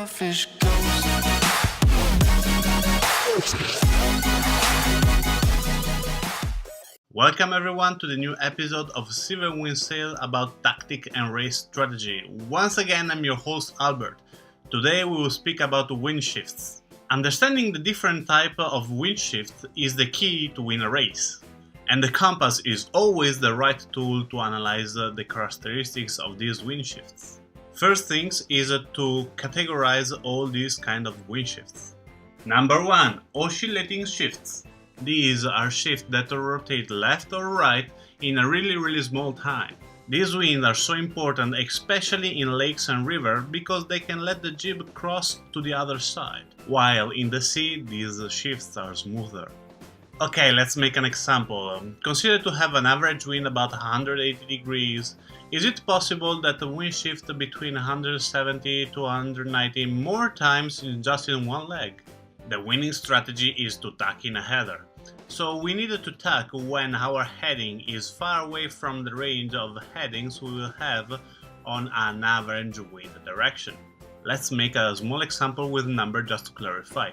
selfish ghost. Welcome everyone to the new episode of Silver Wind Sail about tactic and race strategy. Once again, I'm your host Alberto. Today we will speak about wind shifts. Understanding the different type of wind shifts is the key to win a race. And the compass is always the right tool to analyze the characteristics of these wind shifts. First things is to categorize all these kind of wind shifts. Number 1. Oscillating shifts. These are shifts that rotate left or right in a really small time. These winds are so important, especially in lakes and rivers, because they can let the jib cross to the other side, while in the sea these shifts are smoother. Okay, let's make an example. Consider to have an average wind about 180 degrees. Is it possible that the wind shifts between 170 to 190 more times just in one leg? The winning strategy is to tack in a header. So we need to tack when our heading is far away from the range of headings we will have on an average wind direction. Let's make a small example with a number just to clarify.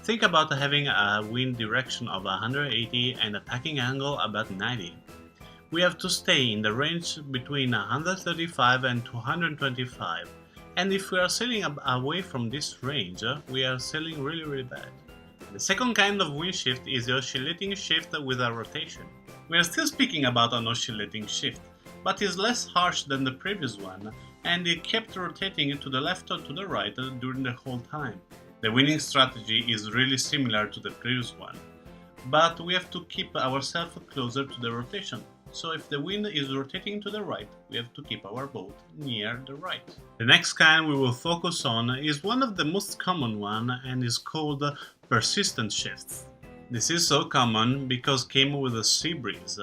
Think about having a wind direction of 180 and a tacking angle about 90. We have to stay in the range between 135 and 225, and if we are sailing away from this range, we are sailing really bad. The second kind of wind shift is the oscillating shift with a rotation. We are still speaking about an oscillating shift, but is less harsh than the previous one, and it kept rotating to the left or to the right during the whole time. The winning strategy is really similar to the previous one, but we have to keep ourselves closer to the rotation. So if the wind is rotating to the right, we have to keep our boat near the right. The next kind we will focus on is one of the most common one and is called persistent shifts. This is so common because it came with a sea breeze,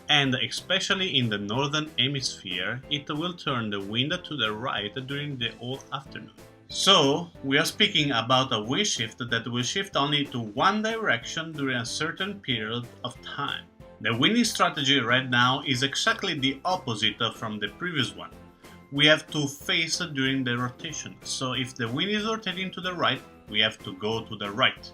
and especially in the northern hemisphere, it will turn the wind to the right during the whole afternoon. So, we are speaking about a wind shift that will shift only to one direction during a certain period of time. The winning strategy right now is exactly the opposite from the previous one. We have to face during the rotation, so if the wind is rotating to the right, we have to go to the right.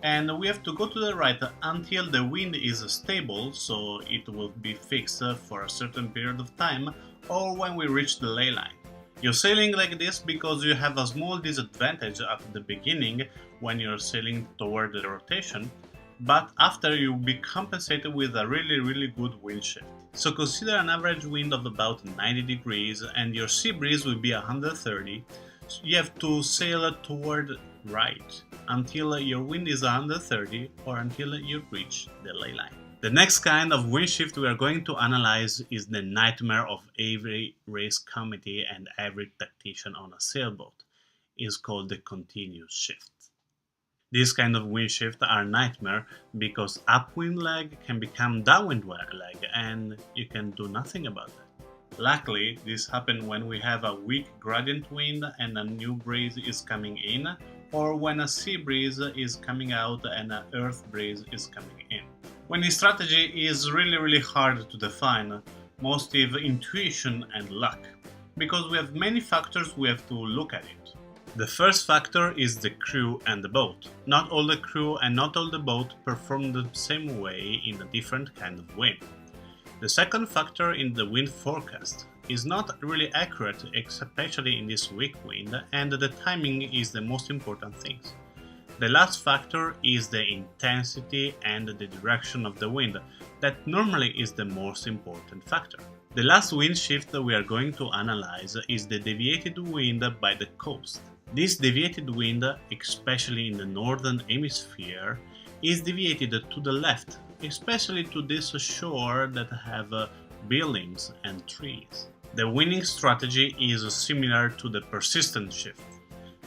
And we have to go to the right until the wind is stable, so it will be fixed for a certain period of time, or when we reach the ley line. You're sailing like this because you have a small disadvantage at the beginning when you're sailing toward the rotation, but after you'll be compensated with a really good wind shift. So consider an average wind of about 90 degrees and your sea breeze will be 130. So you have to sail toward right until your wind is 130 or until you reach the ley line. The next kind of wind shift we are going to analyze is the nightmare of every race committee and every tactician on a sailboat. It's called the continuous shift. These kind of wind shifts are nightmare because upwind leg can become downwind leg and you can do nothing about that. Luckily, this happens when we have a weak gradient wind and a new breeze is coming in, or when a sea breeze is coming out and an earth breeze is coming in. Winning strategy is really hard to define, mostly intuition and luck, because we have many factors we have to look at it. The first factor is the crew and the boat. Not all the crew and not all the boat perform the same way in a different kind of wind. The second factor in the wind forecast is not really accurate, especially in this weak wind, and the timing is the most important thing. The last factor is the intensity and the direction of the wind, that normally is the most important factor. The last wind shift that we are going to analyze is the deviated wind by the coast. This deviated wind, especially in the northern hemisphere, is deviated to the left, especially to this shore that have buildings and trees. The winning strategy is similar to the persistent shift.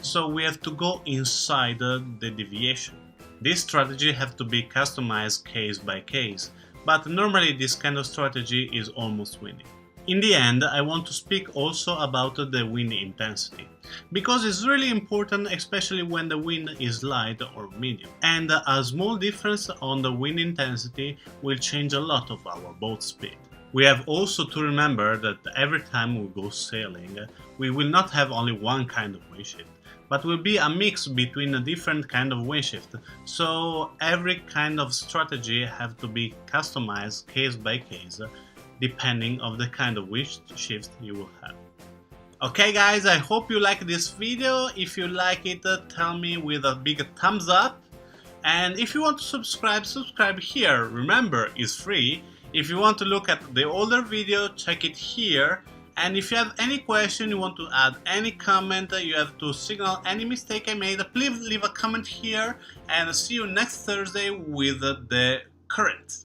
So we have to go inside the deviation. This strategy have to be customized case by case, but normally this kind of strategy is almost winning. In the end, I want to speak also about the wind intensity, because it's really important, especially when the wind is light or medium, and a small difference on the wind intensity will change a lot of our boat speed. We have also to remember that every time we go sailing, we will not have only one kind of wind shift. but will be a mix between a different kind of wind shift. So every kind of strategy have to be customized case by case, depending on the kind of wind shift you will have. Okay guys, I hope you like this video. If you like it, tell me with a big thumbs up. And if you want to subscribe here. Remember, it's free. If you want to look at the older video, check it here. And if you have any question, you want to add any comment, you have to signal any mistake I made, please leave a comment here, and see you next Thursday with the current.